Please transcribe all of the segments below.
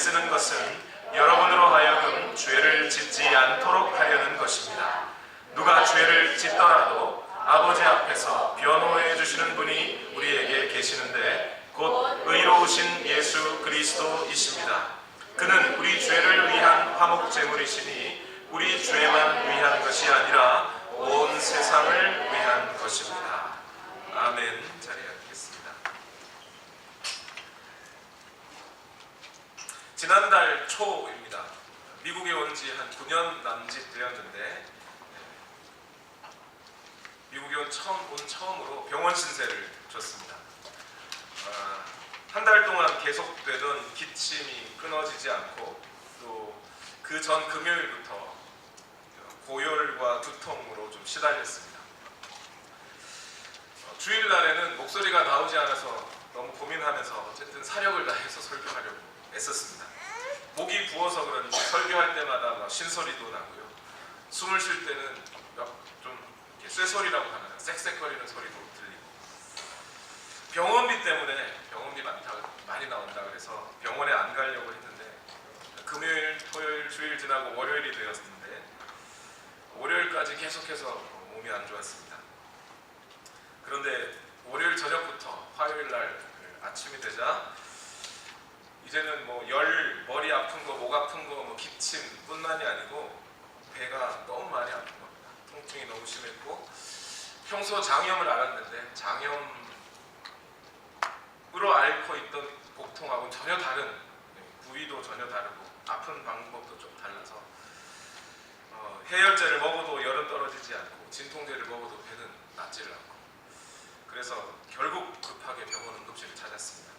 쓰는 것은 여러분으로 하여금 죄를 짓지 않도록 하려는 것입니다. 누가 죄를 짓더라도 아버지 앞에서 변호해 주시는 분이 우리에게 계시는데 곧 의로우신 예수 그리스도이십니다. 그는 우리 죄를 위한 화목제물이시니 우리 죄만 위한 것이 아니라 온 세상을 위한 것입니다. 아멘. 자리에 앉겠습니다. 지난달 초입니다. 미국에 온 지 한 9년 남짓 되었는데 미국에 온 처음으로 병원 신세를 줬습니다. 한 달 동안 계속되던 기침이 끊어지지 않고 또 그 전 금요일부터 고열과 두통으로 좀 시달렸습니다. 주일날에는 목소리가 나오지 않아서 너무 고민하면서 어쨌든 사력을 다해서 설교하려고 애썼습니다. 목이 부어서 그런지 설교할 때마다 막 신소리도 나고요. 숨을 쉴 때는 좀 쇠소리라고 하나요? 쌕쌕거리는 소리도 들리고. 병원비 때문에 병원비 많이 나온다 그래서 병원에 안 가려고 했는데 금요일, 토요일, 주일 지나고 월요일이 되었는데 월요일까지 계속해서 몸이 안 좋았습니다. 그런데 월요일 저녁부터 화요일 날 아침이 되자 이제는 머리 아픈 거, 목 아픈 거, 기침뿐만이 아니고 배가 너무 많이 아픈 겁니다. 통증이 너무 심했고 평소 장염을 앓았는데 장염으로 앓고 있던 복통하고는 전혀 다른 부위도 전혀 다르고 아픈 방법도 좀 달라서 해열제를 먹어도 열은 떨어지지 않고 진통제를 먹어도 배는 낫지를 않고 그래서 결국 급하게 병원 응급실을 찾았습니다.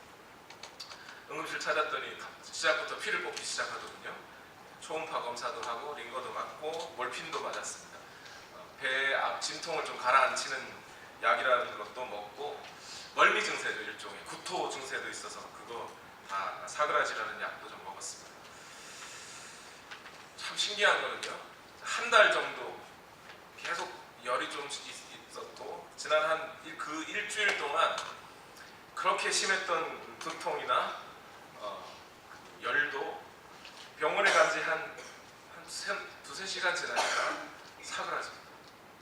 응급실 찾았더니 시작부터 피를 뽑기 시작하더군요. 초음파 검사도 하고 링거도 맞고 몰핀도 맞았습니다. 배 앞 진통을 좀 가라앉히는 약이라는 것도 먹고 멀미 증세도 일종의 구토 증세도 있어서 그거 다 사그라지라는 약도 좀 먹었습니다. 참 신기한 거는요. 한 달 정도 계속 열이 좀 있었고 지난 그 일주일 동안 그렇게 심했던 두통이나 열도 병원에 간 지 한 두세 시간 지나니까 사그라집니다.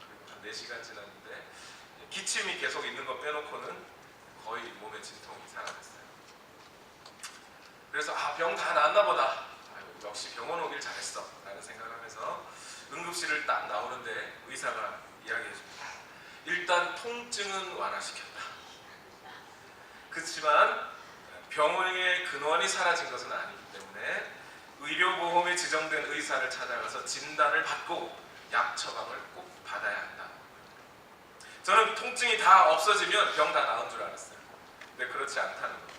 그리고 한 4시간 지났는데 기침이 계속 있는 거 빼놓고는 거의 몸의 진통이 사라졌어요. 그래서 병 다 나았나 보다. 역시 병원 오길 잘했어 라는 생각을 하면서 응급실을 딱 나오는데 의사가 이야기해 줍니다. 일단 통증은 완화시켰다. 그렇지만 병원의 근원이 사라진 것은 아니기 때문에 의료보험에 지정된 의사를 찾아가서 진단을 받고 약 처방을 꼭 받아야 한다. 저는 통증이 다 없어지면 병 다 나은 줄 알았어요. 근데 그렇지 않다는 겁니다.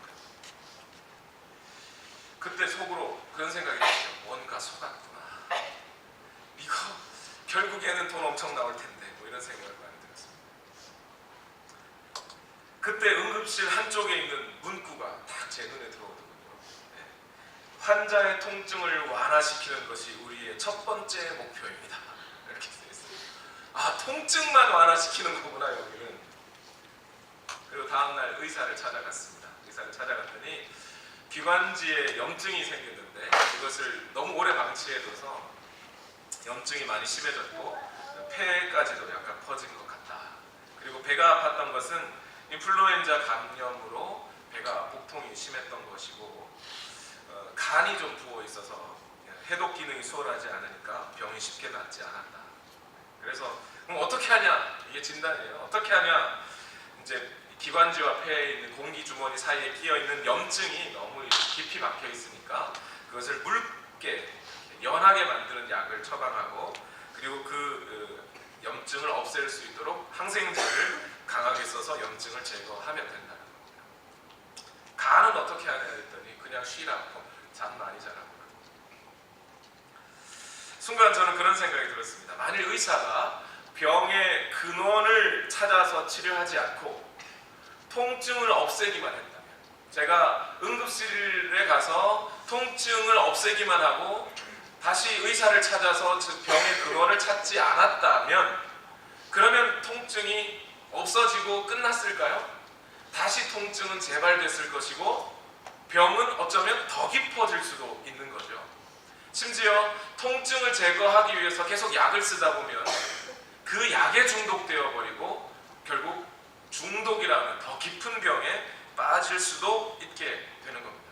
그때 속으로 그런 생각이 들었어요. 뭔가 속았구나. 이거 결국에는 돈 엄청 나올 텐데 이런 생각을 많이 들었습니다. 그때 응급실 한쪽에 있는 문구가 딱 제 눈에 들어오더군요. 환자의 통증을 완화시키는 것이 우리의 첫 번째 목표입니다. 이렇게 써 있어요. 통증만 완화시키는 거구나 여기는. 그리고 다음날 의사를 찾아갔습니다. 의사를 찾아갔더니 기관지에 염증이 생겼는데 이것을 너무 오래 방치해둬서 염증이 많이 심해졌고 폐까지도 약간 퍼진 것 같다. 그리고 배가 아팠던 것은 인플루엔자 감염으로 배가 복통이 심했던 것이고 간이 좀 부어 있어서 해독 기능이 수월하지 않으니까 병이 쉽게 낫지 않았다. 그래서 그럼 어떻게 하냐? 이게 진단이에요. 어떻게 하냐? 이제 기관지와 폐에 있는 공기 주머니 사이에 끼어 있는 염증이 너무 깊이 박혀 있으니까 그것을 묽게 연하게 만드는 약을 처방하고 그리고 그 염증을 없앨 수 있도록 항생제를 강하게 써서 염증을 제거하면 된다는 겁니다. 간은 어떻게 하냐 했더니 그냥 쉬라고 잠 많이 자라고. 순간 저는 그런 생각이 들었습니다. 만일 의사가 병의 근원을 찾아서 치료하지 않고 통증을 없애기만 했다면, 제가 응급실에 가서 통증을 없애기만 하고 다시 의사를 찾아서 병의 근원을 찾지 않았다면 그러면 통증이 없어지고 끝났을까요? 다시 통증은 재발됐을 것이고 병은 어쩌면 더 깊어질 수도 심지어 통증을 제거하기 위해서 계속 약을 쓰다 보면 그 약에 중독되어 버리고 결국 중독이라는 더 깊은 병에 빠질 수도 있게 되는 겁니다.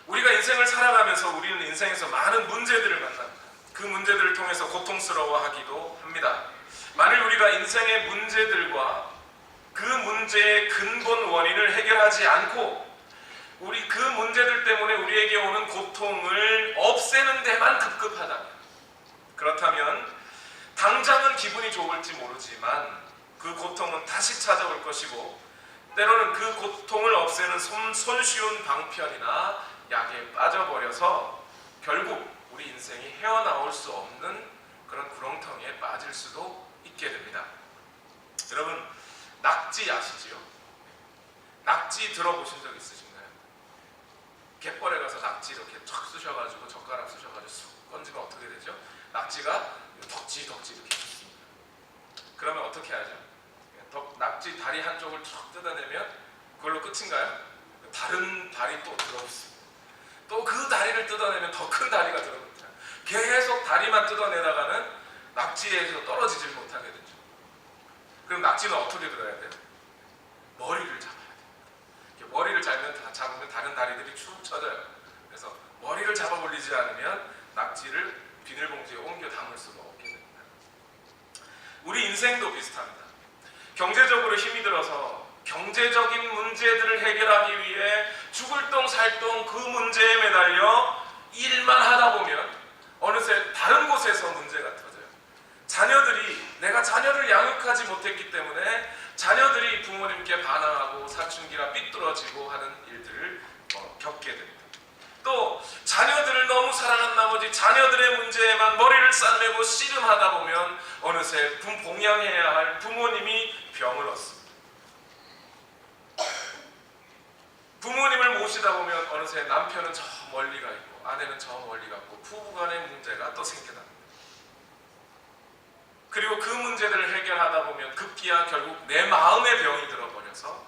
우리가 인생을 살아가면서 우리는 인생에서 많은 문제들을 만납니다. 그 문제들을 통해서 고통스러워하기도 합니다. 만일 우리가 인생의 문제들과 그 문제의 근본 원인을 해결하지 않고 우리 그 문제들 때문에 우리에게 오는 고통을 없애는 데만 급급하다면, 그렇다면 당장은 기분이 좋을지 모르지만 그 고통은 다시 찾아올 것이고, 때로는 그 고통을 없애는 손쉬운 방편이나 약에 빠져버려서 결국 우리 인생이 헤어나올 수 없는 그런 구렁텅이에 빠질 수도 있게 됩니다. 여러분, 낙지 아시지요? 낙지 들어보신 적 있으신가요? 갯벌에 가서 낙지 이렇게 척 쑤셔가지고 젓가락 쑤셔가지고 쑥 건지면 어떻게 되죠? 낙지가 덕지 이렇게 붙습니다. 그러면 어떻게 하죠? 낙지 다리 한쪽을 척 뜯어내면 그걸로 끝인가요? 다른 다리 또 들어붙습니다. 또 그 다리를 뜯어내면 더 큰 다리가 들어붙어요. 계속 다리만 뜯어내다가는 낙지에서 떨어지질 못하게 되죠. 그럼 낙지는 어떻게 들어야 돼요? 머리를 잡아야 돼요. 머리를 잡으면 다른 다리들이 축 처져요. 그래서 머리를 잡아 올리지 않으면 낙지를 비닐봉지에 옮겨 담을 수가 없게 됩니다. 우리 인생도 비슷합니다. 경제적으로 힘이 들어서 경제적인 문제들을 해결하기 위해 죽을 똥 살 똥 그 문제에 매달려 일만 하다 보면 어느새 다른 곳에서 문제가 터져요. 내가 자녀를 양육하지 못했기 때문에 자녀들이 부모님께 반항하고 사춘기라 삐뚤어지고 하는 일들을 겪게 됩니다. 또 자녀들을 너무 사랑한 나머지 자녀들의 문제에만 머리를 싸매고 씨름하다 보면 어느새 봉양해야 할 부모님이 병을 얻습니다. 부모님을 모시다 보면 어느새 남편은 저 멀리 가 있고 아내는 저 멀리 갔고 부부간의 문제가 또 생겨납니다. 그리고 그 문제들을 해결하다 보면 급기야 결국 내 마음의 병이 들어버려서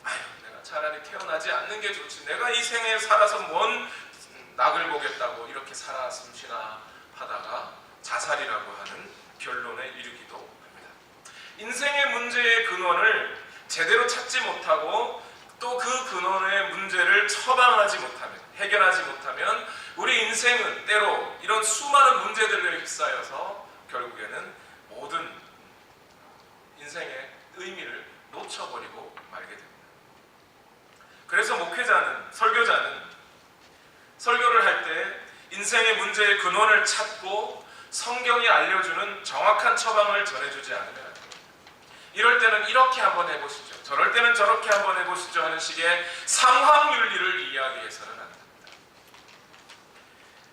내가 차라리 태어나지 않는 게 좋지, 내가 이 생에 살아서 뭔 낙을 보겠다고 이렇게 살았음시나 하다가 자살이라고 하는 결론에 이르기도 합니다. 인생의 문제의 근원을 제대로 찾지 못하고 또 그 근원의 문제를 처방하지 못하면, 해결하지 못하면 우리 인생은 때로 이런 수많은 문제들에 휩싸여서 결국에는 모든 인생의 의미를 놓쳐버리고 말게 됩니다. 그래서 목회자는, 설교자는 설교를 할 때 인생의 문제의 근원을 찾고 성경이 알려주는 정확한 처방을 전해주지 않으면 안 됩니다. 이럴 때는 이렇게 한번 해보시죠, 저럴 때는 저렇게 한번 해보시죠 하는 식의 상황윤리를 이야기해서는 안 됩니다.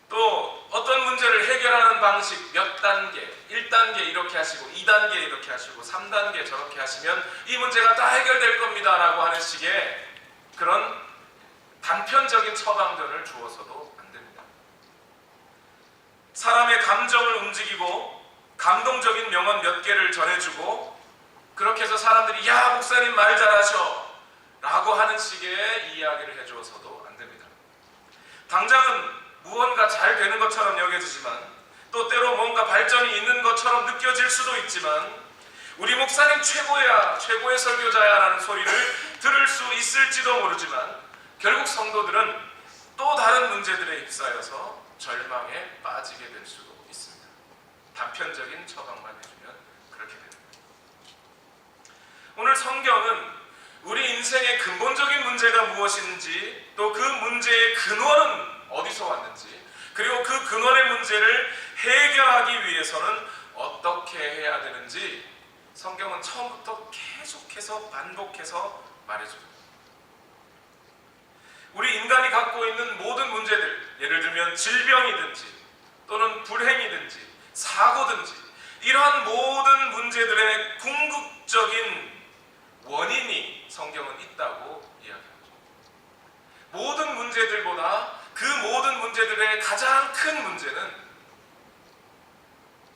또 어떤 문제를 해결하는 방식 몇 단계, 1단계 이렇게 하시고 2단계 이렇게 하시고 3단계 저렇게 하시면 이 문제가 다 해결될 겁니다 라고 하는 식의 그런 단편적인 처방전을 주어서도 안 됩니다. 사람의 감정을 움직이고 감동적인 명언 몇 개를 전해주고 그렇게 해서 사람들이 야 목사님 말 잘하셔 라고 하는 식의 이야기를 해주어서도 안 됩니다. 당장은 무언가 잘 되는 것처럼 여겨지지만 또 때로 뭔가 발전이 있는 것처럼 느껴질 수도 있지만 우리 목사님 최고야, 최고의 설교자야 라는 소리를 들을 수 있을지도 모르지만 결국 성도들은 또 다른 문제들에 휩싸여서 절망에 빠지게 될 수도 있습니다. 단편적인 처방만 해주면 그렇게 됩니다. 오늘 성경은 우리 인생의 근본적인 문제가 무엇인지 또 그 문제의 근원은 어디서 왔는지 그리고 그 근원의 문제를 해결하기 위해서는 어떻게 해야 되는지 성경은 처음부터 계속해서 반복해서 말해줍니다. 우리 인간이 갖고 있는 모든 문제들, 예를 들면 질병이든지 또는 불행이든지 사고든지 이러한 모든 문제들의 궁극적인 원인이 성경은 있다고 이야기합니다. 모든 문제들보다 그 모든 문제들의 가장 큰 문제는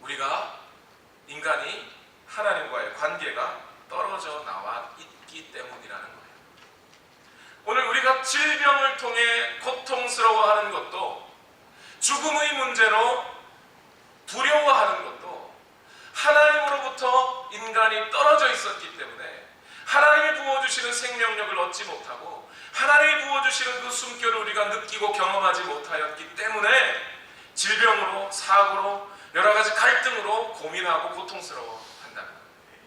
우리가 인간이 하나님과의 관계가 떨어져 나와 있기 때문이라는 거예요. 오늘 우리가 질병을 통해 고통스러워하는 것도 죽음의 문제로 두려워하는 것도 하나님으로부터 인간이 떨어져 있었기 때문에 하나님이 부어주시는 생명력을 얻지 못하고 하나님이 부어주시는 그 숨결을 우리가 느끼고 경험하지 못하였기 때문에 질병으로, 사고로, 여러 가지 갈등으로 고민하고 고통스러워 한다는 거예요.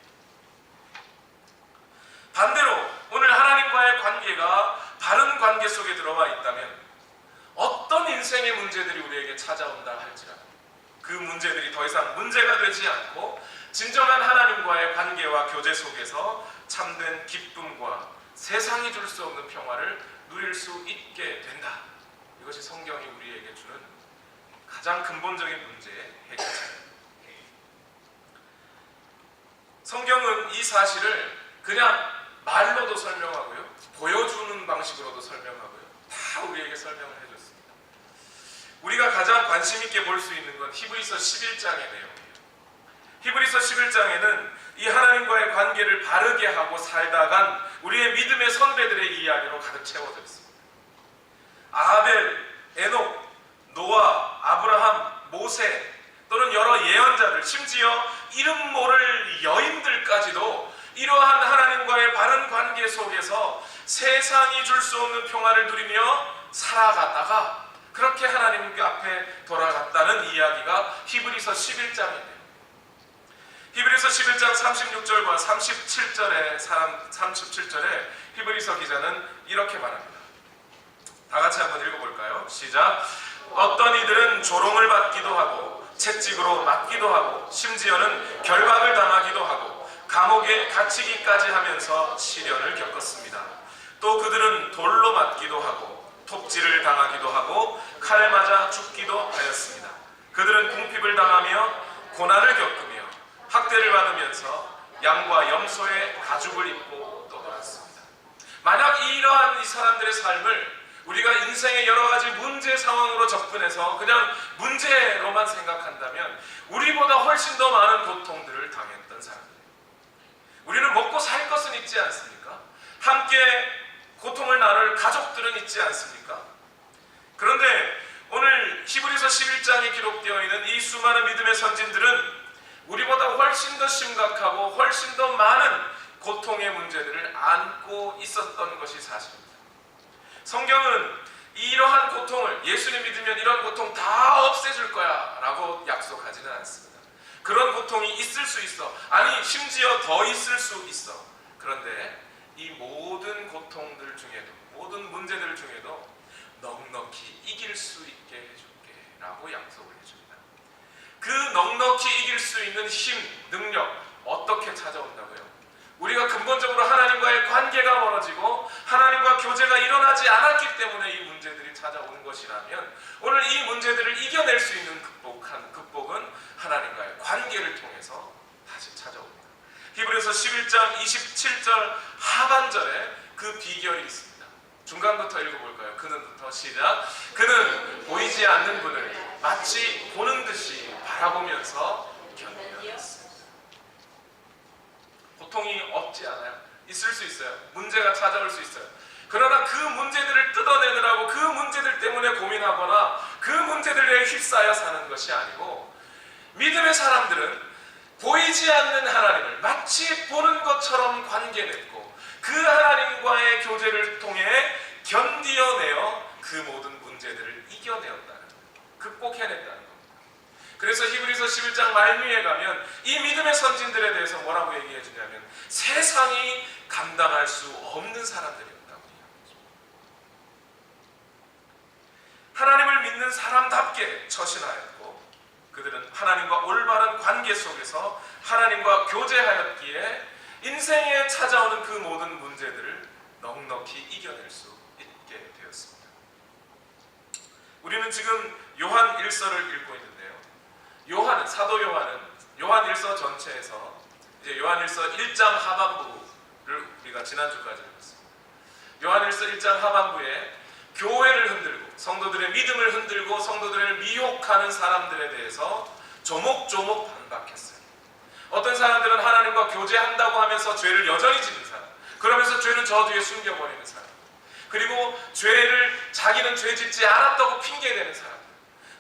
반대로 오늘 하나님과의 관계가 바른 관계 속에 들어와 있다면 어떤 인생의 문제들이 우리에게 찾아온다 할지라도 그 문제들이 더 이상 문제가 되지 않고 진정한 하나님과의 관계와 교제 속에서 참된 기쁨과 세상이 줄 수 없는 평화를 누릴 수 있게 된다. 이것이 성경이 우리에게 주는 가장 근본적인 문제의 해결책입니다. 성경은 이 사실을 그냥 말로도 설명하고요, 보여주는 방식으로도 설명하고요, 다 우리에게 설명을 해줬습니다. 우리가 가장 관심 있게 볼 수 있는 건 히브리서 11장의 내용이에요. 히브리서 11장에는 이 하나님과의 관계를 바르게 하고 살다간 우리의 믿음의 선배들의 이야기로 가득 채워져 있습니다. 아벨, 에녹, 노아, 아브라함, 모세 또는 여러 예언자들, 심지어 이름 모를 여인들까지도 이러한 하나님과의 바른 관계 속에서 세상이 줄 수 없는 평화를 누리며 살아갔다가 그렇게 하나님 앞에 돌아갔다는 이야기가 히브리서 11장입니다. 히브리서 11장 36절과 37절에 히브리서 기자는 이렇게 말합니다. 다 같이 한번 읽어볼까요? 시작. 어떤 이들은 조롱을 받기도 하고 채찍으로 맞기도 하고 심지어는 결박을 당하기도 하고 감옥에 갇히기까지 하면서 시련을 겪었습니다. 또 그들은 돌로 맞기도 하고 톱질을 당하기도 하고 칼에 맞아 죽기도 하였습니다. 그들은 궁핍을 당하며 고난을 겪으며 학대를 받으면서 양과 염소의 가죽을 입고 떠돌았습니다. 만약 이러한 이 사람들의 삶을 우리가 인생의 여러 가지 문제 상황으로 접근해서 그냥 문제로만 생각한다면 우리보다 훨씬 더 많은 고통들을 당했던 사람들. 우리는 먹고 살 것은 있지 않습니까? 함께 고통을 나눌 가족들은 있지 않습니까? 그런데 오늘 히브리서 11장에 기록되어 있는 이 수많은 믿음의 선진들은 우리보다 훨씬 더 심각하고 훨씬 더 많은 고통의 문제들을 안고 있었던 것이 사실입니다. 성경은 이러한 고통을 예수님 믿으면 이런 고통 다 없애줄 거야 라고 약속하지는 않습니다. 그런 고통이 있을 수 있어. 아니 심지어 더 있을 수 있어. 그런데 이 모든 고통들 중에도 모든 문제들 중에도 넉넉히 이길 수 있게 해줄게 라고 약속을 해줍니다. 그 넉넉히 이길 수 있는 힘, 능력 어떻게 찾아온다고요? 우리가 근본적으로 하나님과의 관계가 멀어지고 하나님과 교제가 일어나지 않았기 때문에 이 문제들이 찾아오는 것이라면 오늘 이 문제들을 이겨낼 수 있는 극복은 하나님과의 관계를 통해서 다시 찾아옵니다. 히브리서 11장 27절 하반절에 그 비결이 있습니다. 중간부터 읽어볼까요? 그는부터 시작. 그는 보이지 않는 분을 마치 보는 듯이 바라보면서 견뎌냈습니다. 고통이 없지 않아요. 있을 수 있어요. 문제가 찾아올 수 있어요. 그러나 그 문제들을 뜯어내느라고 그 문제들 때문에 고민하거나 그 문제들에 휩싸여 사는 것이 아니고 믿음의 사람들은 보이지 않는 하나님을 마치 보는 것처럼 관계 맺고 그 하나님과의 교제를 통해 견디어내어 그 모든 문제들을 이겨내었다는 거예요. 극복해냈다는 겁니다. 그래서 히브리서 11장 말미에 가면 이 믿음의 선진들에 대해서 뭐라고 얘기해 주냐면 세상이 감당할 수 없는 사람들이었다고 이야기하죠. 하나님을 믿는 사람답게 처신하였고 그들은 하나님과 올바른 관계 속에서 하나님과 교제하였기에 인생에 찾아오는 그 모든 문제들을 넉넉히 이겨낼 수 있게 되었습니다. 우리는 지금 요한 1서를 읽고 있는데요. 사도 요한은 요한 1서 전체에서 이제 요한 1서 1장 하반부를 우리가 지난주까지 읽었습니다. 요한 1서 1장 하반부에 교회를 흔들고 성도들의 믿음을 흔들고 성도들을 미혹하는 사람들에 대해서 조목조목 반박했어요. 어떤 사람들은 하나님과 교제한다고 하면서 죄를 여전히 짓는 사람, 그러면서 죄는 저 뒤에 숨겨버리는 사람, 그리고 죄를 자기는 죄 짓지 않았다고 핑계대는 사람,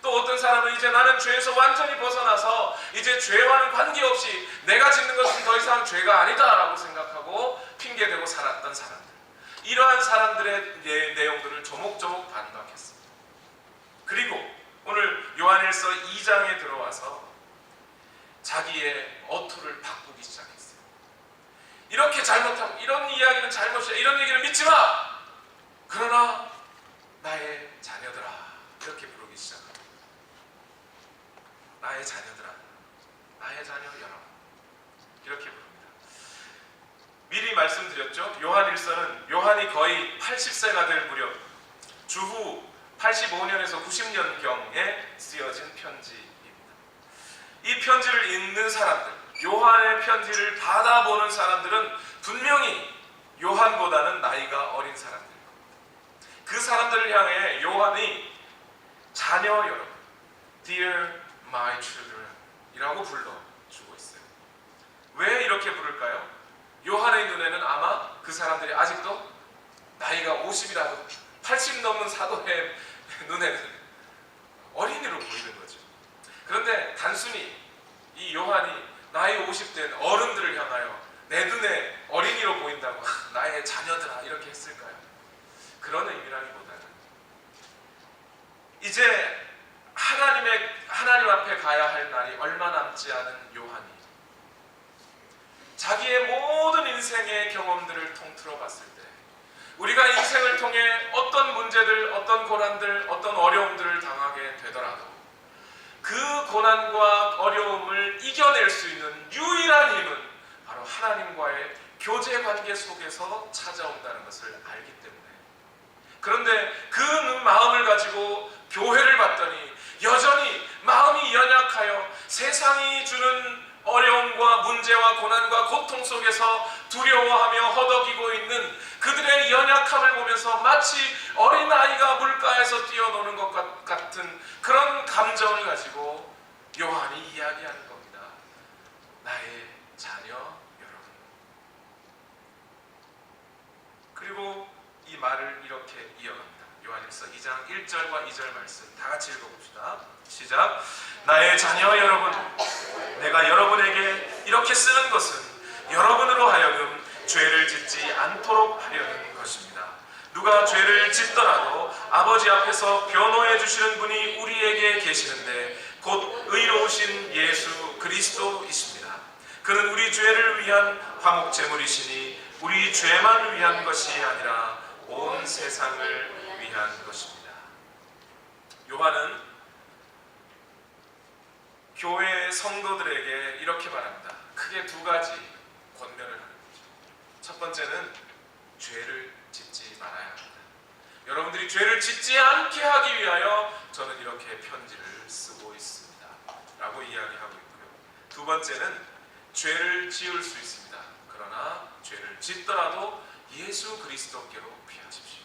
또 어떤 사람은 이제 나는 죄에서 완전히 벗어나서 이제 죄와는 관계없이 내가 짓는 것은 더 이상 죄가 아니다라고 생각하고 핑계대고 살았던 사람들, 이러한 사람들의 내용들을 조목조목 반박했습니다. 그리고 오늘 요한일서 2장에 들어와서 자기의 어투를 바꾸기 시작했어요. 이렇게 잘못하고 이런 이야기는 잘못이야, 이런 얘기는 믿지 마! 그러나 나의 자녀들아, 이렇게 부르기 시작합니다. 나의 자녀들아, 나의 자녀 여러분, 이렇게 부릅니다. 미리 말씀드렸죠. 요한일서는 요한이 거의 80세가 될 무렵 주후 85년에서 90년경에 쓰여진 편지입니다. 이 편지를 읽는 사람들, 요한의 편지를 받아보는 사람들은 분명히 요한보다는 나이가 어린 사람들, 그 사람들을 향해 요한이 자녀 여러분, Dear my children 이라고 불러주고 있어요. 왜 이렇게 부를까요? 요한의 눈에는 아마 그 사람들이 아직도 나이가 50이라도 80 넘은 사도의 눈에는 어린이로 보이는 거죠. 그런데 단순히 이 요한이 나이 50된 어른들을 향하여 내 눈에 어린이로 보인다고 나의 자녀들아 이렇게 했을까요? 그런 의미라기보다는 이제 하나님 앞에 가야 할 날이 얼마 남지 않은 요한이 자기의 모든 인생의 경험들을 통틀어 봤을 때 우리가 인생을 통해 어떤 문제들, 어떤 고난들, 어떤 어려움들을 당하게 되더라도 그 고난과 어려움을 이겨낼 수 있는 유일한 힘은 바로 하나님과의 교제 관계 속에서 찾아온다는 것을 알기 때문에, 그런데 그 마음을 가지고 교회를 봤더니 여전히 마음이 연약하여 세상이 주는 어려움과 문제와 고난과 고통 속에서 두려워하며 허덕이고 있는 그들의 연약함을 보면서 마치 어린아이가 물가에서 뛰어노는 것 같은 그런 감정을 가지고 요한이 이야기하는 겁니다. 나의 자녀 여러분. 그리고 이 말을 이렇게 이어갑니다. 요한일서 2장 1절과 2절 말씀 다 같이 읽어봅시다. 시작. 나의 자녀 여러분, 내가 여러분에게 이렇게 쓰는 것은 여러분으로 하여금 죄를 짓지 않도록 하려는 것입니다. 누가 죄를 짓더라도 아버지 앞에서 변호해 주시는 분이 우리에게 계시는데 곧 의로우신 예수 그리스도이십니다. 그는 우리 죄를 위한 화목 제물이시니 우리 죄만 위한 것이 아니라 온 세상을 위한 것입니다. 요한은 교회 성도들에게 이렇게 말합니다. 크게 두 가지 권면을 하는 거죠. 첫 번째는 죄를 짓지 말아야 합니다. 여러분들이 죄를 짓지 않게 하기 위하여 저는 이렇게 편지를 쓰고 있습니다 라고 이야기하고 있고요. 두 번째는 죄를 지을 수 있습니다. 그러나 죄를 짓더라도 예수 그리스도께로 피하십시오.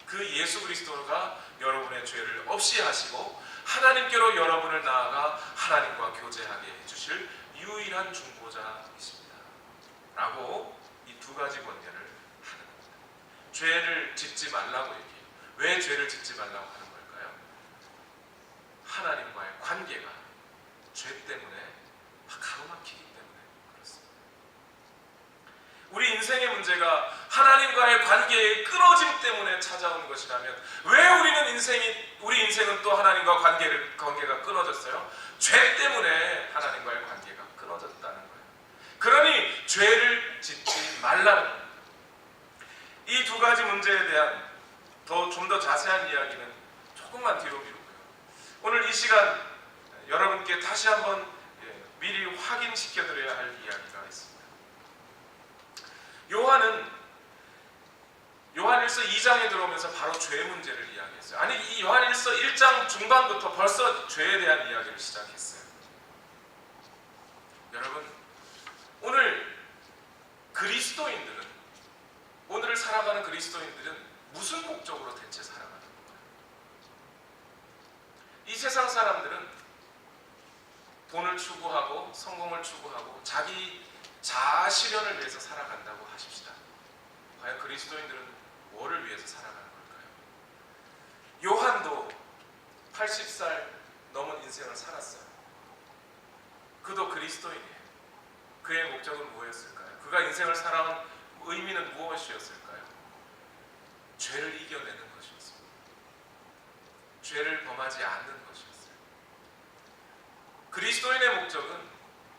그 예수 그리스도가 여러분의 죄를 없이 하시고 하나님께로 여러분을 나아가 하나님과 교제하게 해주실 유일한 중보자이십니다 라고 이 두 가지 권면을 하는 겁니다. 죄를 짓지 말라고 얘기해요. 왜 죄를 짓지 말라고 하는 걸까요? 하나님과의 관계가 죄 때문에 가로막히기 때문에 그렇습니다. 우리 인생의 문제가 하나님과의 관계의 끊어짐 때문에 찾아온 것이라면 왜 우리 인생은 또 하나님과 관계가 끊어졌어요? 죄 때문에 하나님과의 관계가 끊어졌다는 거예요. 그러니 죄를 짓지 말라는 겁니다. 이 두 가지 문제에 대한 좀 더 자세한 이야기는 조금만 뒤로 미루고요. 오늘 이 시간 여러분께 다시 한번 미리 확인시켜드려야 할 이야기가 있습니다. 요한은 요한일서 2장에 들어오면서 바로 죄 문제를 이야기했어요. 아니, 이 요한일서 1장 중반부터 벌써 죄에 대한 이야기를 시작했어요. 여러분, 오늘 그리스도인들은, 오늘을 살아가는 그리스도인들은 무슨 목적으로 대체 살아가는 건가요? 이 세상 사람들은 돈을 추구하고 성공을 추구하고 자기 자아 실현을 위해서 살아간다고 하십시다. 과연 그리스도인들은 뭐를 위해서 살아가는 걸까요? 요한도 80살 넘은 인생을 살았어요. 그도 그리스도인이에요. 그의 목적은 무엇이었을까요? 그가 인생을 살아온 의미는 무엇이었을까요? 죄를 이겨내는 것이었습니다. 죄를 범하지 않는 것이었어요. 그리스도인의 목적은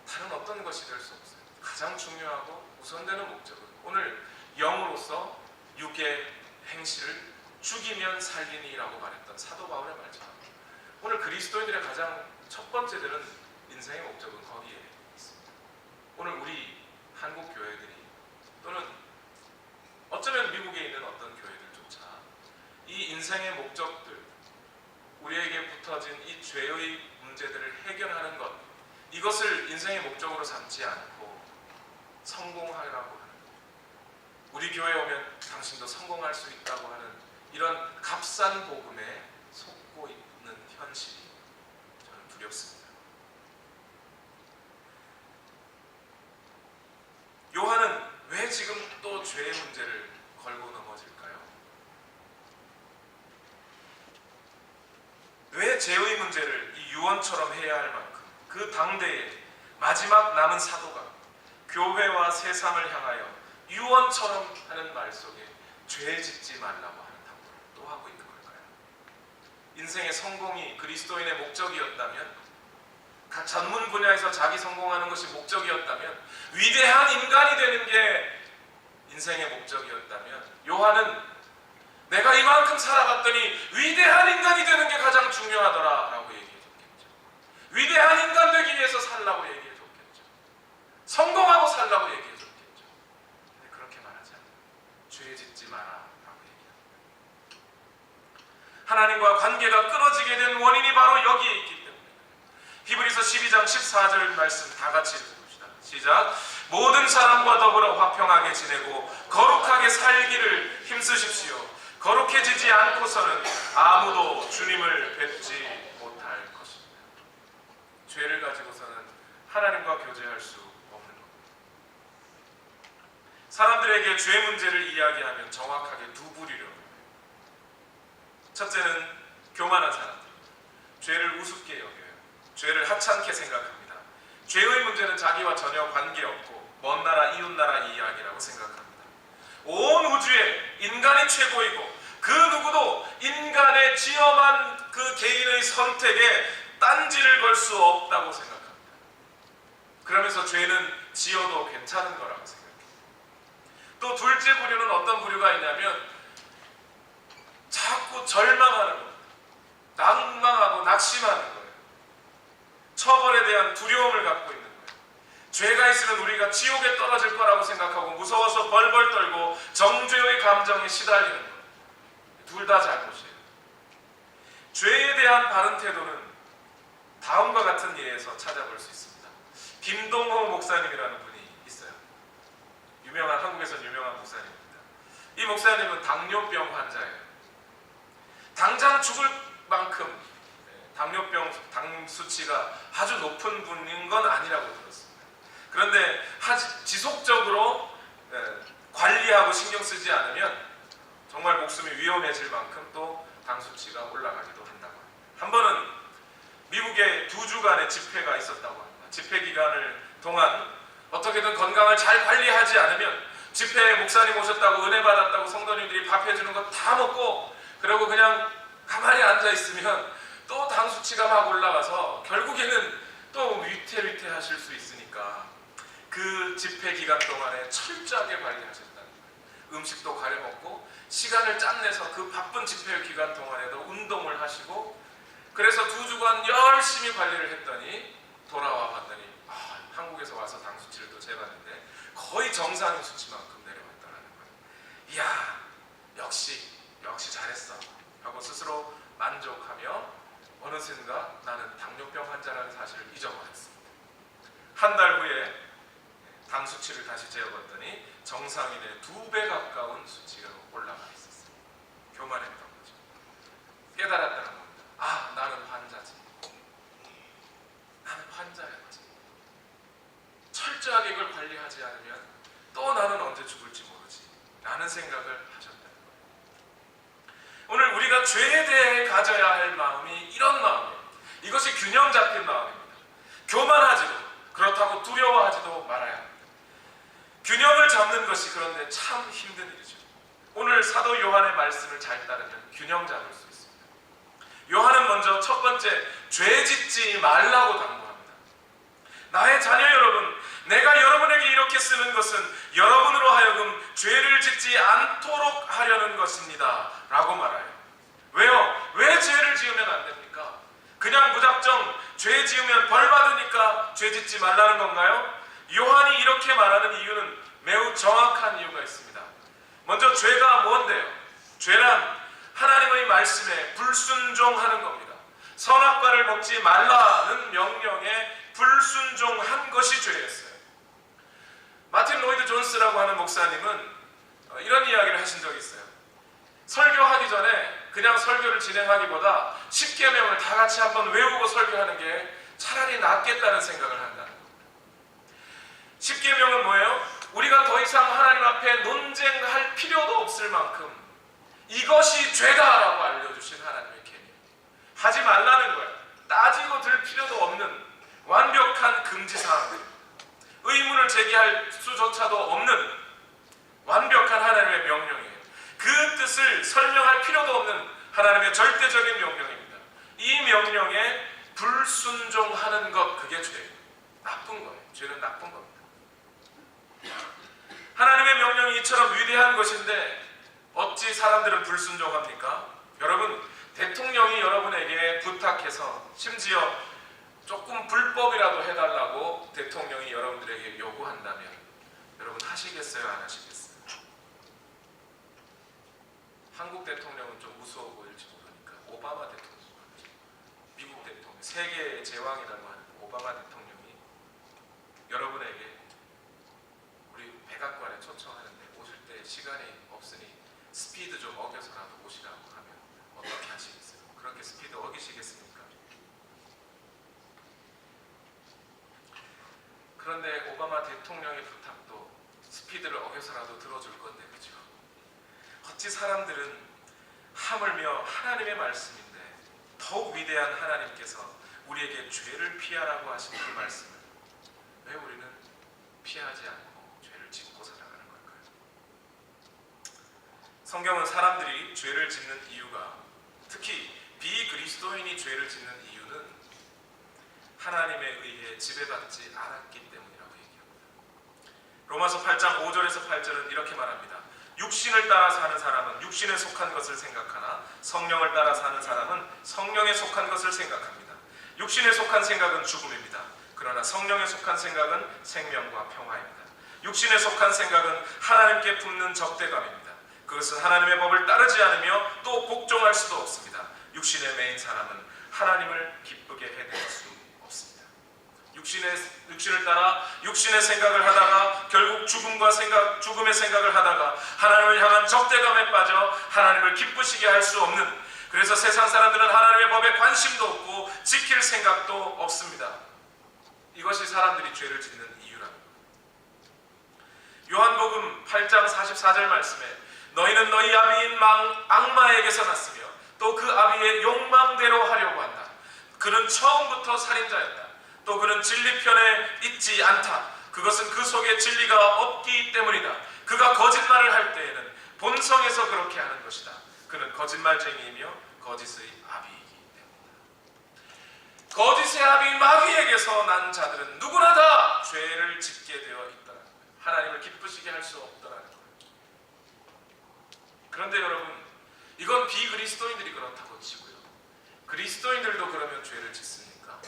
다른 어떤 것이 될 수 없어요. 가장 중요하고 우선되는 목적은 오늘 영으로서 육의 행실을 죽이면 살리니라고 말했던 사도 바울의 말처럼 오늘 그리스도인들의 가장 첫 번째 되는 인생의 목적은 거기에 있습니다. 오늘 우리 한국 교회들이 또는 어쩌면 미국에 있는 어떤 교회들조차 이 인생의 목적들, 우리에게 붙어진 이 죄의 문제들을 해결하는 것, 이것을 인생의 목적으로 삼지 않고 성공하라고 하는, 우리 교회에 오면 당신도 성공할 수 있다고 하는 이런 값싼 복음에 속고 있는 현실이 저는 두렵습니다. 요한은 왜 지금 또 죄의 문제를 걸고 넘어질까요? 왜 죄의 문제를 이 유언처럼 해야 할 만큼 그 당대에 마지막 남은 사도가 교회와 세상을 향하여 유언처럼 하는 말 속에 죄 짓지 말라고 하는 당부를 또 하고 있는 걸까요? 인생의 성공이 그리스도인의 목적이었다면, 각 전문 분야에서 자기 성공하는 것이 목적이었다면, 위대한 인간이 되는 게 인생의 목적이었다면, 요한은 내가 이만큼 살아갔더니 위대한 인간이 되는 게 가장 중요하더라라고 얘기해줬겠죠. 위대한 인간 되기 위해서 살라고 얘기해줬겠죠. 성공하고 살라고 얘기해줬겠죠. 근데 그렇게 말하지 않아요. 죄 짓지 마라 라고 얘기합니다. 하나님과 관계가 끊어지게 된 원인이 바로 여기에 있기 때문에 히브리서 12장 14절 말씀 다 같이 읽어봅시다. 시작. 모든 사람과 더불어 화평하게 지내고 거룩하게 살기를 힘쓰십시오. 거룩해지지 않고서는 아무도 주님을 뵙지 못할 것입니다. 죄를 가지고서는 하나님과 교제할 수 없는 겁니다. 사람들에게 죄 문제를 이야기하면 정확하게 두 부류로 해요. 첫째는 교만한 사람들, 죄를 우습게 여겨요. 죄를 하찮게 생각합니다. 죄의 문제는 자기와 전혀 관계없고 먼 나라 이웃나라 이야기라고 생각합니다. 온 우주에 인간이 최고이고 그 누구도 인간의 지엄한 그 개인의 선택에 딴지를 걸 수 없다고 생각합니다. 그러면서 죄는 지어도 괜찮은 거라고 생각합니다. 또 둘째 부류는 어떤 부류가 있냐면 자꾸 절망하는 겁니다. 낭망하고 낙심하는 거예요. 처벌에 대한 두려움을 갖고 있는 거예요. 죄가 있으면 우리가 지옥에 떨어질 거라고 생각하고 무서워서 벌벌 떨고 정죄의 감정에 시달리는 거예요. 둘 다 잘못이에요. 죄에 대한 바른 태도는 다음과 같은 예에서 찾아볼 수 있습니다. 김동호 목사님이라는 분이 있어요. 한국에서 유명한 목사님입니다. 이 목사님은 당뇨병 환자예요. 당장 죽을 만큼 당뇨병 당 수치가 아주 높은 분인 건 아니라고 들었습니다. 그런데 지속적으로 관리하고 신경 쓰지 않으면 정말 목숨이 위험해질 만큼 또 당 수치가 올라가기도 한다고 합니다. 한 번은 미국에 2주간의 집회가 있었다고 합니다. 집회 기간을 동안 어떻게든 건강을 잘 관리하지 않으면 집회에 목사님 오셨다고 은혜 받았다고 성도님들이 밥 해주는 거 다 먹고 그리고 그냥 가만히 앉아 있으면 또 당 수치가 막 올라가서 결국에는 또 위태위태하실 수 있으니까 그 집회 기간 동안에 철저하게 관리하셨다는 거예요. 음식도 가려 먹고 시간을 짬내서 그 바쁜 집회 기간 동안에도 운동을 하시고 그래서 2주간 열심히 관리를 했더니 돌아와 봤더니 한국에서 와서 당 수치를 또 재봤는데 거의 정상 수치만큼 내려왔다는 거예요. 이야, 역시 잘했어 하고 스스로 만족하며 어느샌가 나는 당뇨병 환자라는 사실을 잊어버렸습니다. 한 달 후에 당 수치를 다시 재어봤더니 정상인의 2배 가까운 수치가 올라가 있었어요. 교만했던 거죠. 깨달았다는 겁니다. 나는 환자지. 나는 환자였지. 철저하게 이걸 관리하지 않으면 또 나는 언제 죽을지 모르지 라는 생각을 하셨다는 거예요. 오늘 우리가 죄에 대해 가져야 할 마음이 이런 이것이 균형 잡힌 마음입니다. 교만하지도 그렇다고 두려워하지도 말아야 합니다. 균형을 잡는 것이 그런데 참 힘든 일이죠. 오늘 사도 요한의 말씀을 잘 따르면 균형 잡을 수 있습니다. 요한은 먼저 첫 번째 죄 짓지 말라고 당부합니다. 나의 자녀 여러분, 내가 여러분에게 이렇게 쓰는 것은 여러분으로 하여금 죄를 짓지 않도록 하려는 것입니다 라고 말해요. 왜요? 왜 죄를 지으면 안 됩니까? 그냥 무작정 죄 지으면 벌 받으니까 죄 짓지 말라는 건가요? 요한이 이렇게 말하는 이유는 매우 정확한 이유가 있습니다. 먼저 죄가 뭔데요? 죄란 하나님의 말씀에 불순종하는 겁니다. 선악과를 먹지 말라는 명령에 불순종한 것이 죄였어요. 마틴 로이드 존스라고 하는 목사님은 이런 이야기를 하신 적이 있어요. 설교하기 전에 그냥 설교를 진행하기보다 10계명을 다 같이 한번 외우고 설교하는 게 차라리 낫겠다는 생각을 한다는 겁니다. 10계명은 뭐예요? 우리가 더 이상 하나님 앞에 논쟁할 필요도 없을 만큼 이것이 죄다라고 알려주신 하나님의 계명. 하지 말라는 거예요. 따지고 들 필요도 없는 완벽한 금지사항들. 의문을 제기할 수조차도 없는 완벽한 하나님의 명령이에요. 그 뜻을 설명할 필요도 없는 하나님의 절대적인 명령입니다. 이 명령에 불순종하는 것, 그게 죄예요. 나쁜 거예요. 죄는 나쁜 겁니다. 하나님의 명령이 이처럼 위대한 것인데 어찌 사람들은 불순종합니까? 여러분, 대통령이 여러분에게 부탁해서 심지어 조금 불법이라도 해달라고 대통령이 여러분들에게 요구한다면 여러분 하시겠어요? 안 하시겠어요? 한국 대통령은 좀 무서워 보일지 모르니까 오바마 대통령, 미국 대통령, 세계의 제왕이라고 하는 오바마 대통령이 여러분에게 우리 백악관에 초청하는데 오실 때 시간이 없으니 스피드 좀 어겨서라도 오시라고 하면 어떻게 하시겠어요? 그렇게 스피드 어기시겠습니까? 그런데 오바마 대통령의 부탁도 스피드를 어겨서라도 들어줄 건데, 그죠? 어찌 사람들은 하물며 하나님의 말씀인데 더욱 위대한 하나님께서 우리에게 죄를 피하라고 하신 그 말씀을 왜 우리는 피하지 않고 죄를 짓고 살아가는 걸까요? 성경은 사람들이 죄를 짓는 이유가, 특히 비그리스도인이 죄를 짓는 이유는 하나님에 의해 지배받지 않았기 때문이라고 얘기합니다. 로마서 8장 5절에서 8절은 이렇게 말합니다. 육신을 따라 사는 사람은 육신에 속한 것을 생각하나 성령을 따라 사는 사람은 성령에 속한 것을 생각합니다. 육신에 속한 생각은 죽음입니다. 그러나 성령에 속한 생각은 생명과 평화입니다. 육신에 속한 생각은 하나님께 품는 적대감입니다. 그것은 하나님의 법을 따르지 않으며 또 복종할 수도 없습니다. 육신에 매인 사람은 하나님을 기쁘게 해낼 수 없습니다. 육신을 따라 육신의 생각을 하다가 결국 죽음의 생각을 하다가 하나님을 향한 적대감에 빠져 하나님을 기쁘시게 할 수 없는, 그래서 세상 사람들은 하나님의 법에 관심도 없고 지킬 생각도 없습니다. 이것이 사람들이 죄를 짓는 이유랍니다. 요한복음 8장 44절 말씀에 너희는 너희 아비인 악마에게서 났으며 또 그 아비의 욕망대로 하려고 한다. 그는 처음부터 살인자였다. 또 그는 진리편에 있지 않다. 그것은 그 속에 진리가 없기 때문이다. 그가 거짓말을 할 때에는 본성에서 그렇게 하는 것이다. 그는 거짓말쟁이이며 거짓의 아비이기 때문이다. 거짓의 아비 마귀에게서 난 자들은 누구나 다 죄를 짓게 되어 있다는 거예요. 하나님을 기쁘시게 할 수 없다는 거예요. 그런데 여러분, 이건 비그리스도인들이 그렇다고 치고요. 그리스도인들도 그러면 죄를 짓습니까?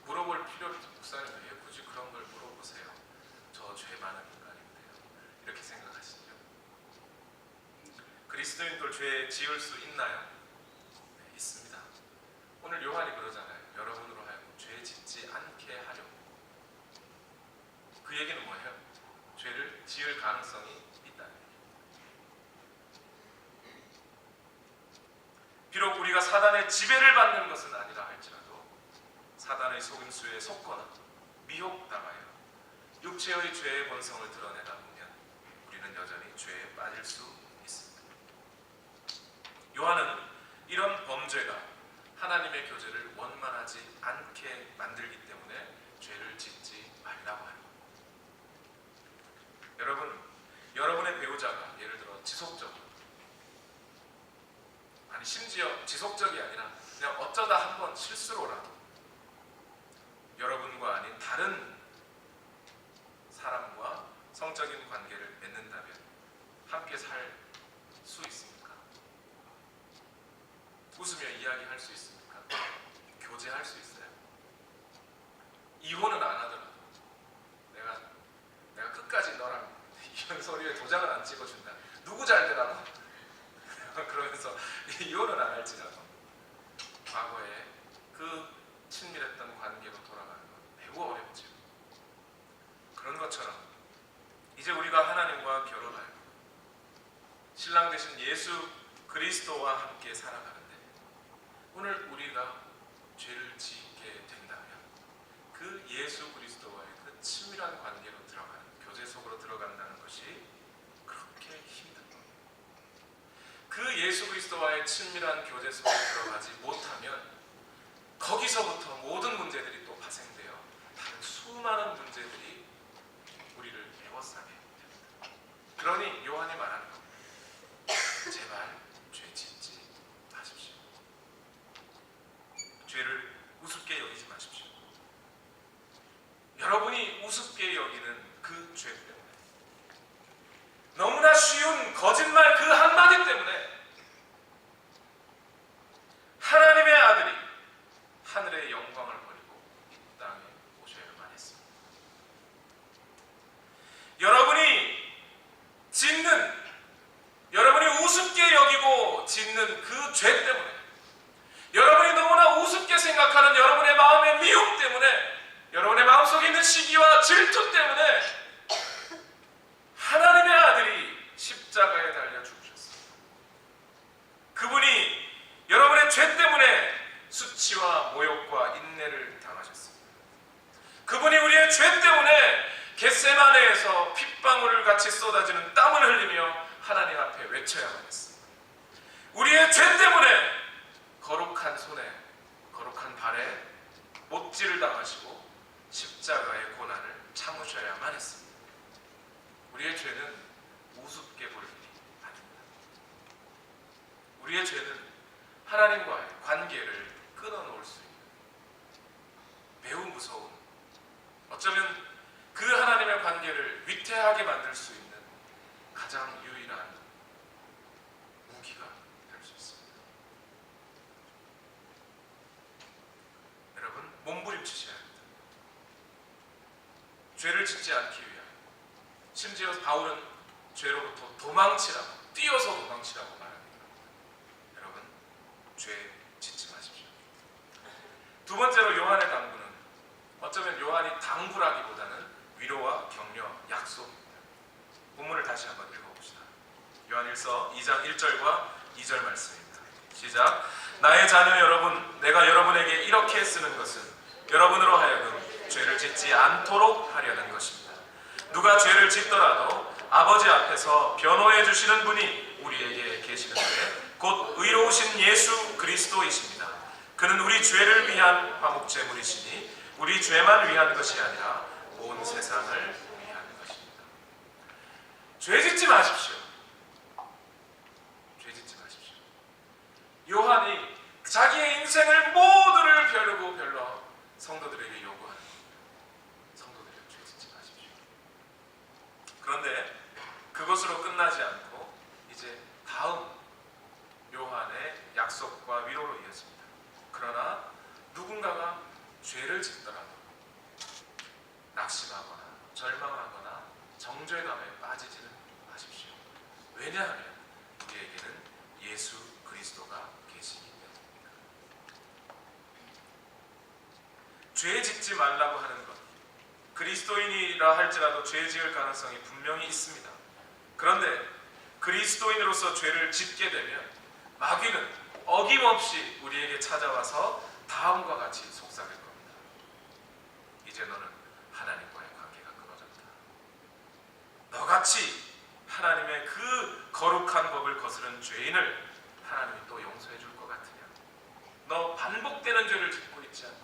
물어볼 필요를, 목사님 왜 굳이 그런 걸 물어보세요? 저 죄 많은 인간인데요. 이렇게 생각하시죠? 그리스도인들 죄 지을 수 있나요? 네, 있습니다. 오늘 요한이 그러잖아요. 여러분으로 하여금 죄 짓지 않게 하려고. 그 얘기는 뭐예요? 죄를 지을 가능성이 있다는 얘기입니다. 비록 우리가 사단의 지배를 받는 것은 아니라 할지라도 사단의 속임수에 속거나 미혹당하여 육체의 죄의 본성을 드러내다 보면 우리는 여전히 죄에 빠질 수 있습니다. 요한은 이런 범죄가 않게 만들기 때문에 죄를 짓지 말라고 하는 겁니다. 여러분의 배우자가 예를 들어 심지어 지속적이 아니라 그냥 어쩌다 한번 실수로라도 여러분과 아닌 다른 사람과 성적인 관계를 맺는다면 함께 살 수 있습니까? 웃으며 이야기할 수 있습니까? 교제할 수 있어요? 이혼은 안 하더라도 내가 끝까지 너랑 이혼 서류에 도장을 안 찍어준다. 누구 잘 되라고? 그러면서 이혼은 안 할지라도 과거에 그 친밀했던 관계로 돌아가는 건 매우 어렵죠. 그런 것처럼 이제 우리가 하나님과 결혼하여 신랑 되신 예수 그리스도와 함께 살아가는데 오늘 우리가 죄를 짓게 된다면 그 예수 그리스도와의 그 친밀한 관계로 들어가는 교제 속으로 들어간다는 것이 그렇게 힘든 겁니다. 그 예수 그리스도와의 친밀한 교제 속에 들어가지 못하면 거기서부터 모든 문제들이 또 파생되어 다른 수많은 문제들이 우리를 에워싸게 됩니다. 그러니 요한이 말하는 겁니다. 제발 죄 짓지 마십시오. 죄를 우습게 여기지 마십시오. 여러분이 우습게 여기는 그 죄 때문에 너무나 쉬운 거짓말 그 한마디 때문에 하나님의 아들이 하늘의 영광을 버리고 이 땅에 오셔야만 했습니다. 여러분이 우습게 여기고 짓는 그 죄 때문에 여러분이 너무나 우습게 생각하는 여러분의 마음의 미움 때문에 여러분의 마음속에 있는 시기와 질투 때문에 하나님의 아들이 십자가에 달려 죽으셨습니다. 그분이 여러분의 죄 때문에 수치와 모욕과 인내를 당하셨습니다. 그분이 우리의 죄 때문에 겟세마네에서 핏방울을 같이 쏟아지는 땀을 흘리며 하나님 앞에 외쳐야만 했습니다. 우리의 죄 때문에 거룩한 손에 거룩한 발에 못질을 당하시고 십자가의 고난을 참으셔야만 했습니다. 우리의 죄는 우습게 볼 일이 아닙니다. 우리의 죄는 하나님과의 관계를 끊어놓을 수 있는 매우 무서운, 어쩌면 그 하나님의 관계를 위태하게 만들 수 있는 가장 유일한 무기가 될 수 있습니다. 여러분, 몸부림치셔야 합니다. 죄를 짓지 않기 위하여. 심지어 바울은 죄로부터 도망치라고, 뛰어서 도망치라고 말합니다. 여러분, 죄 짓지 마십시오. 두 번째로 요한의 당부는 어쩌면 요한이 당부라기보다는 위로와 격려, 약속입니다. 본문을 다시 한번 읽어봅시다. 요한일서 2장 1절과 2절 말씀입니다. 시작. 나의 자녀 여러분, 내가 여러분에게 이렇게 쓰는 것은 여러분으로 하여금 죄를 짓지 않도록 하려는 것입니다. 누가 죄를 짓더라도 아버지 앞에서 변호해 주시는 분이 우리에게 계시는데 곧 의로우신 예수 그리스도이십니다. 그는 우리 죄를 위한 화목제물이시니 우리 죄만 위한 것이 아니라 온 세상을 위한 것입니다. 죄 짓지 마십시오. 죄 짓지 마십시오. 요한이 자기의 인생을 모두를 벼르고 별러 성도들에게 요구하는 겁니다. 성도들이 죄 짓지 마십시오. 그런데 그것으로 끝나지 않고 이제 다음 요한의 약속과 위로로 이어집니다. 그러나 누군가가 죄를 짓더라도 낙심하거나 절망하거나 정죄감에 빠지지는 마십시오. 왜냐하면 우리에게는 예수 그리스도가 계시기 때문입니다. 죄 짓지 말라고 하는 것, 그리스도인이라 할지라도 죄 지을 가능성이 분명히 있습니다. 그런데 그리스도인으로서 죄를 짓게 되면 마귀는 어김없이 우리에게 찾아와서 다음과 같이 속삭일 겁니다. 이제 너는 하나님과의 관계가 끊어졌다. 너같이 하나님의 그 거룩한 법을 거스른 죄인을 하나님이 또 용서해 줄 것 같으냐? 너 반복되는 죄를 짓고 있지 않니?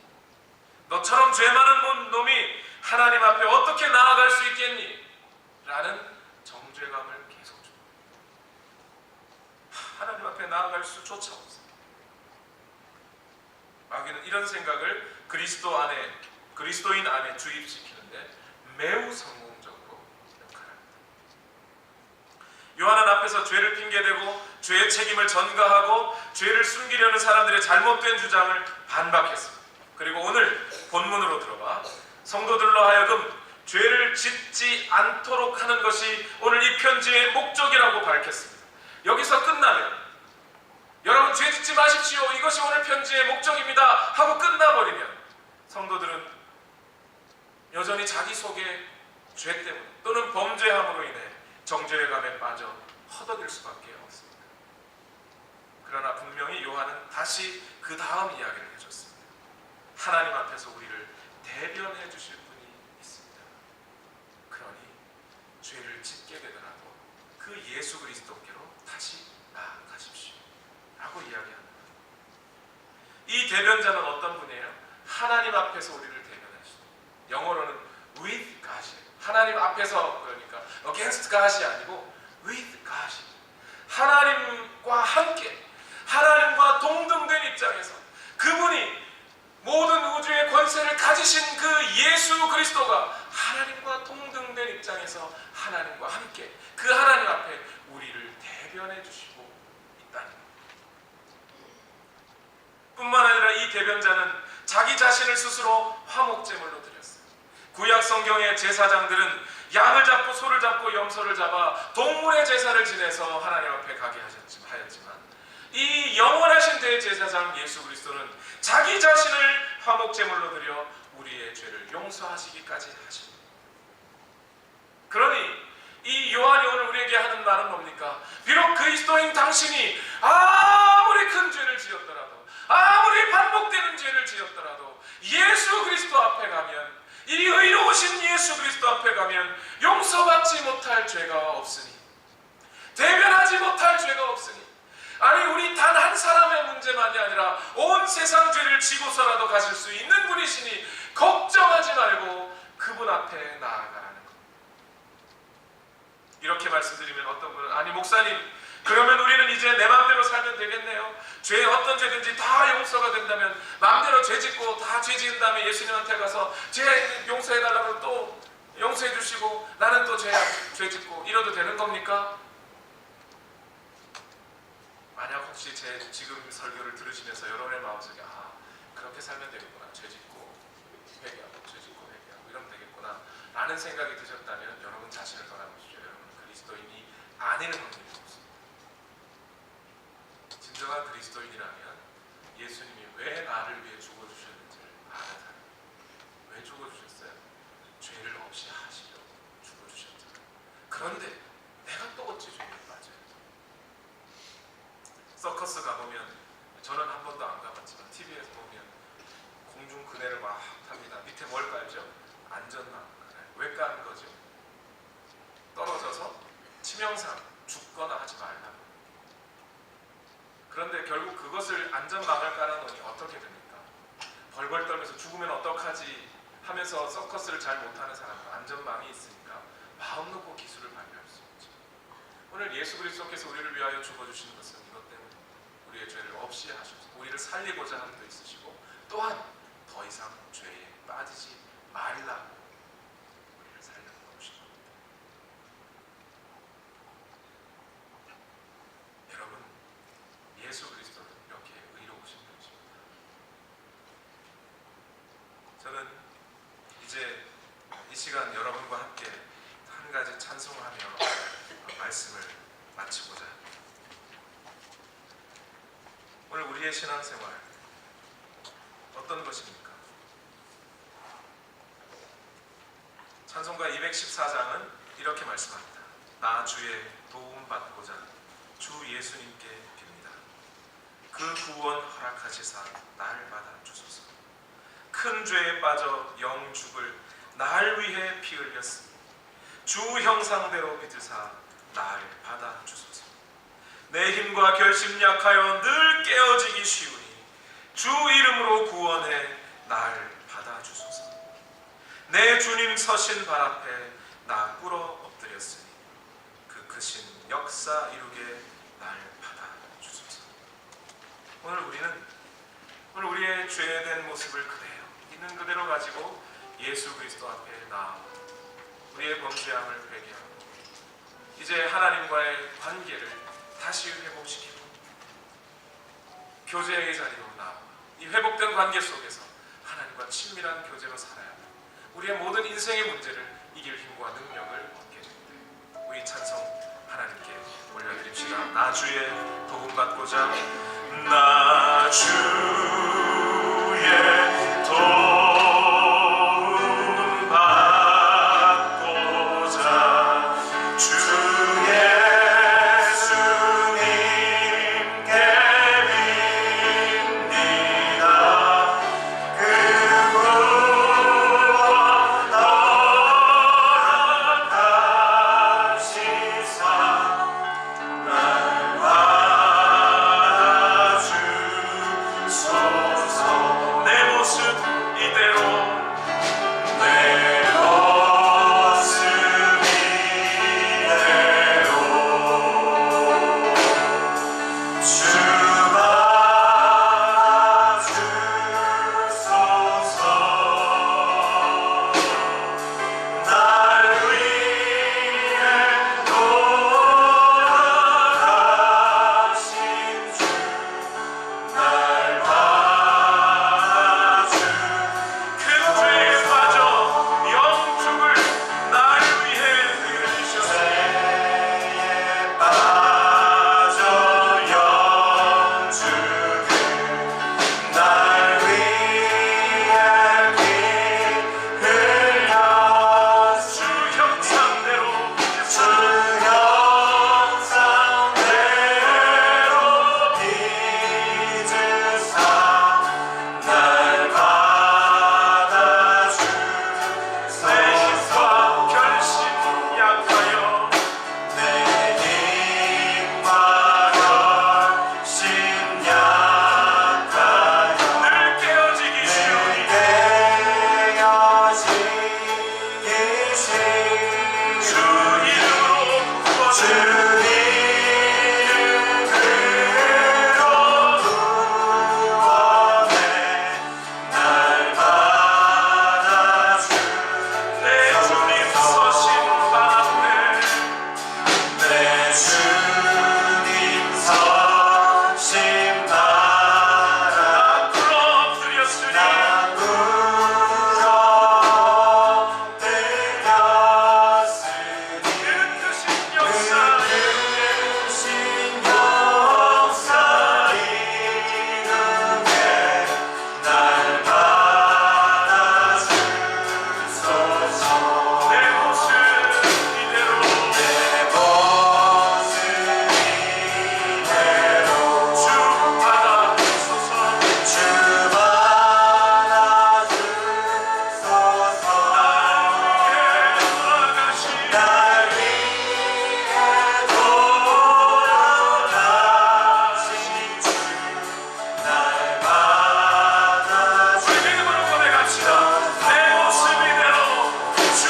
너처럼 죄 많은 놈이 하나님 앞에 어떻게 나아갈 수 있겠니? 라는 정죄감을 계속 줍니다. 하나님 앞에 나아갈 수조차 없어요. 마귀는 이런 생각을 그리스도인 안에 주입시키는데 매우 성공적으로 역할합니다. 요한은 앞에서 죄를 핑계대고 죄의 책임을 전가하고 죄를 숨기려는 사람들의 잘못된 주장을 반박했습니다. 그리고 오늘 본문으로 들어가 성도들로 하여금 죄를 짓지 않도록 하는 것이 오늘 이 편지의 목적이라고 밝혔습니다. 여기서 끝나면 여러분 죄 짓지 마십시오, 이것이 오늘 편지의 목적입니다 하고 끝나버리면 성도들은 여전히 자기 속의 죄 때문에 또는 범죄함으로 인해 정죄감에 빠져 허덕일 수밖에 없습니다. 그러나 분명히 요한은 다시 그 다음 이야기를 해줬습니다. 하나님 앞에서 우리를 대변해 주실 분이 있습니다. 그러니 죄를 짓게 되더라도 그 예수 그리스도께로 다시 나아가십시오 라고 이야기합니다. 이 대변자는 어떤 분이에요? 하나님 앞에서 우리를 대변하시죠. 영어로는 with God이에요. 하나님 앞에서, 그러니까 against God이 아니고 with God. 하나님과 함께, 하나님과 동등된 입장에서 그분이 모든 우주의 권세를 가지신 그 예수 그리스도가 하나님과 동등된 입장에서 하나님과 함께 그 하나님 앞에 우리를 대변해 주시고 있다는 것. 뿐만 아니라 이 대변자는 자기 자신을 스스로 화목제물로 드렸어요. 구약 성경의 제사장들은 양을 잡고 소를 잡고 염소를 잡아 동물의 제사를 지내서 하나님 앞에 가게 하였지만 이 영원하신 대제사장 예수 그리스도는 자기 자신을 화목제물로 드려 우리의 죄를 용서하시기까지 하십니다. 그러니 이 요한이 오늘 우리에게 하는 말은 뭡니까? 비록 그리스도인 당신이 아무리 큰 죄를 지었더라도, 아무리 반복되는 죄를 지었더라도 예수 그리스도 앞에 가면, 이 의로우신 예수 그리스도 앞에 가면 용서받지 못할 죄가 없으니, 대변하지 못할 죄가 없으니, 아니 우리 단 한 사람의 문제만이 아니라 온 세상 죄를 지고서라도 가실 수 있는 분이시니 걱정하지 말고 그분 앞에 나아가라는 것. 이렇게 말씀드리면 어떤 분은, 아니 목사님 그러면 우리는 이제 내 마음대로 살면 되겠네요. 죄 어떤 죄든지 다 용서가 된다면 마음대로 죄 짓고 다 죄 지은 다음에 예수님한테 가서 죄 용서해달라고 또 용서해 주시고 나는 또 죄 짓고 이러도 되는 겁니까? 만약 혹시 제 지금 설교를 들으시면서 여러분의 마음속에 그렇게 살면 되겠구나, 죄 짓고 회개하고 죄 짓고 회개하고 이러면 되겠구나 라는 생각이 드셨다면 여러분 자신을 돌아보십시오. 여러분 그리스도인이 아닐 확률이 없습니다. 진정한 그리스도인이라면 예수님이 왜 나를 위해 죽어주셨는지를 아는 사람. 왜 죽어주셨어요? 죄를 없이 하시려고 죽어주셨잖아요. 그런데 내가 또 어찌 죄에 빠져요? 서커스 가보면, 저는 한 번도 안 가봤지만 TV에서 보면 공중 그네를 막 탑니다. 밑에 뭘 깔죠? 안전망. 왜 까는 거죠? 떨어져서 치명상, 죽거나 하지 말라고. 그런데 결국 그것을 안전망을 깔아놓으니 어떻게 됩니까? 벌벌 떨면서 죽으면 어떡하지 하면서 서커스를 잘 못하는 사람은 안전망이 있으니까 마음 놓고 기술을 발휘할 수 있죠. 오늘 예수 그리스도께서 우리를 위하여 죽어주신 것은 이것 때문에 우리의 죄를 없이 하셔서 우리를 살리고자 함도 있으시고 또한 더 이상 죄에 빠지지 말라고 우리를 살려놓으신 겁니다. 여러분, 예수 그리스도는 이렇게 의로우신 분이십니다. 저는 이제 이 시간 여러분과 함께 한 가지 찬송하며 말씀을 마치고자 합니다. 오늘 우리의 신앙생활 어떤 것입니까? 찬송가 214장은 이렇게 말씀합니다. 나 주의 도움 받고자 주 예수님께 빕니다. 그 구원 허락하시사 날 받아 주소서. 큰 죄에 빠져 영 죽을 날 위해 피 흘렸으니 주 형상대로 믿으사 날 받아 주소서. 내 힘과 결심 약하여 늘 깨어지기 쉬우니 주 이름으로 구원해 날 받아 주소서. 주님 서신 발 앞에 나 꿇어 엎드렸으니 그 크신 역사 이루게 날 받아주소서. 오늘 우리의 죄된 모습을 그대로 있는 그대로 가지고 예수 그리스도 앞에 나아 우리의 범죄함을 회개하고 이제 하나님과의 관계를 다시 회복시키고 교제의 자리로 나아 이 회복된 관계 속에서 하나님과 친밀한 교제로 살아야 하는 우리의 모든 인생의 문제를 이길 힘과 능력을 얻게 됩니다. 우리 찬송 하나님께 올려드립시다. 나 주의 도움 받고자 나 주의 도움 받고자 주 예수님께 빕니다. 그 구원 허락하시사 날 받아주소서. 내 모습 이대로 내 모습 이대로 주 받아주소서. 날 위해 돌아가신 주 날 받아주 큰 죄에 빠져 영죽을 나를 위해 흘리셨네. 죄에 빠져 영죽을 날 위해 피 흘려 주 형상대로 빚으사 날 받아주소서. 내 힘과 결심 약하여 내 힘과 결심 약하여 늘 깨어지기 쉬우니 주 이름으로 구원해 날 받아주 내 주님 서신 발 앞에 내 주님 서신 발 앞에 나 꿇어 엎드렸으니 그 크신 역사 이루게 날 받아주소서. 내 모습 이대로 주 받아주소서. 주 받아주소서. 날 위해 돌아가신 주 날 받아주 우리 믿음으로 고백합시다. 내 모습 이대로 주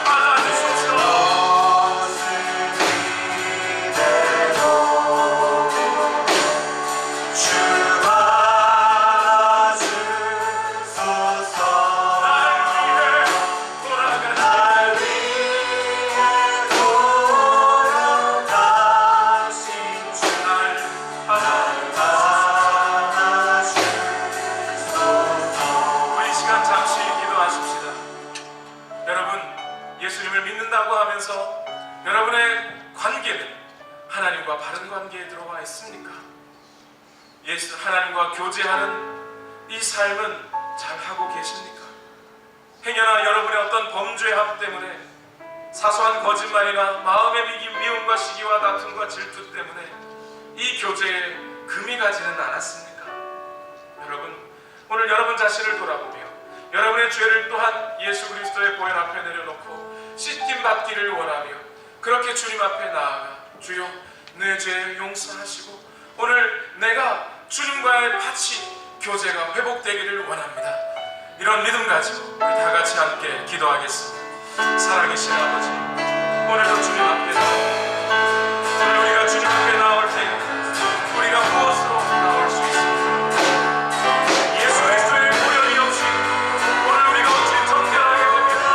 받아주소서. 주 받아주소서. 날 위해 돌아가신 주 날 받아주소서. 우리 시간 잠시 기도하십시다. 여러분, 예수님을 믿는다고 하면서 여러분의 관계는 하나님과 바른 관계에 들어와 있습니까? 하나님과 교제하는 이 삶은 잘 하고 계십니까? 행여나 여러분의 어떤 범죄함 때문에 사소한 거짓말이나 마음의 미움과 시기와 다툼과 질투 때문에 이 교제에 금이 가지는 않았습니까? 여러분, 오늘 여러분 자신을 돌아보며 여러분의 죄를 또한 예수 그리스도의 보혈 앞에 내려놓고 씻김 받기를 원하며 그렇게 주님 앞에 나아가 주여 내 죄 용서하시고 오늘 내가 주님과의 같이 교제가 회복되기를 원합니다. 이런 믿음 가지고 우리 다 같이 함께 기도하겠습니다. 살아계신 아버지, 오늘도 주님 앞에 나와 오늘 우리가 주님 앞에 나올 때 우리가 무엇으로 나올 수 있습니까? 예수 그리스도의 보혈이 없이 오늘 우리가 어찌 정결하게 됩니까?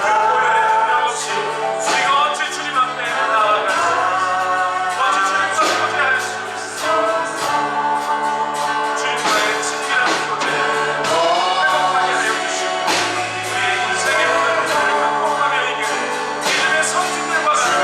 그 보혈의 능력 없이 우리가 어찌 주님 앞에 나아가지 어찌 주님과 교제할 수 있습니까? 주님과의 친밀한 교제 회복하게 하여 주시고 우리의 인생의 모든 문제를 극복하며 이기는 믿음의 선진들과 같은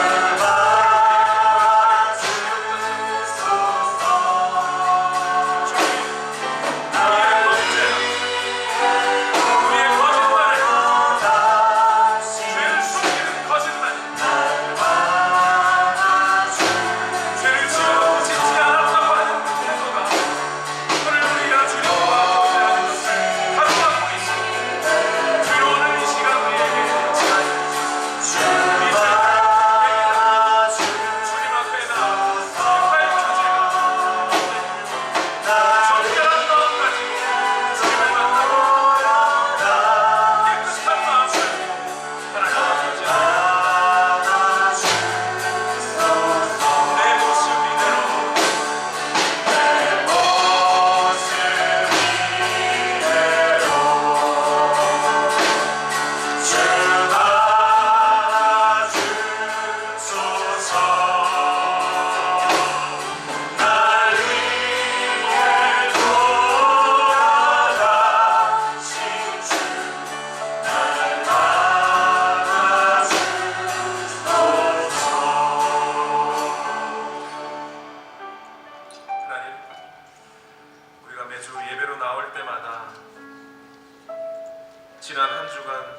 지난 한 주간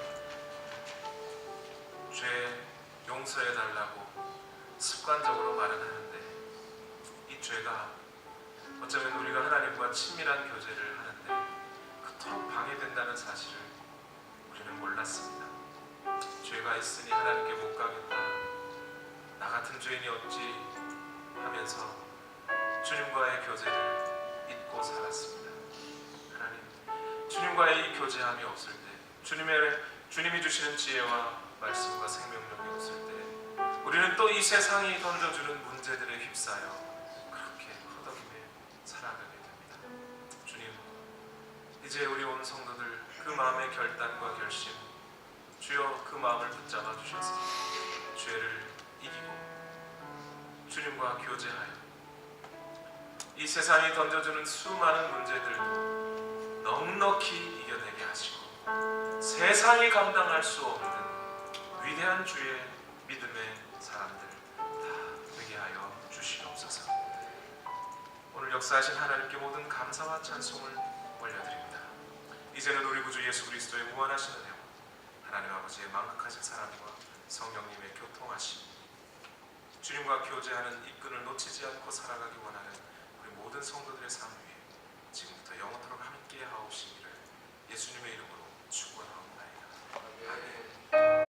죄 용서해달라고 습관적으로 말은 하는데 이 죄가 어쩌면 우리가 하나님과 친밀한 교제를 하는데 그토록 방해된다는 사실을 우리는 몰랐습니다. 죄가 있으니 하나님께 못 가겠다, 나 같은 죄인이 없지 하면서 주님과의 교제를 잊고 살았습니다. 하나님, 주님과의 이 교제함이 없을 때, 주님이 주시는 지혜와 말씀과 생명력이 없을 때 우리는 또 이 세상이 던져주는 문제들에 휩싸여 그렇게 허덕이며 살아가게 됩니다. 주님, 이제 우리 온 성도들 그 마음의 결단과 결심, 주여 그 마음을 붙잡아 주셔서 죄를 이기고 주님과 교제하여 이 세상이 던져주는 수많은 문제들도 넉넉히 이겨내게 하시고 세상이 감당할 수 없는 위대한 주의 믿음의 사람들 다 되게 하여 주시옵소서. 오늘 역사하신 하나님께 모든 감사와 찬송을 올려드립니다. 이제는 우리 구주 예수 그리스도의 무한하신 은혜와 하나님 아버지의 만극하신 사랑과 성령님의 교통하심, 주님과 교제하는 이 끈을 놓치지 않고 살아가기 원하는 우리 모든 성도들의 삶 위에 지금부터 영원토록 함께 하옵시기를 예수님의 이름으로 축원하옵나이다. 아멘.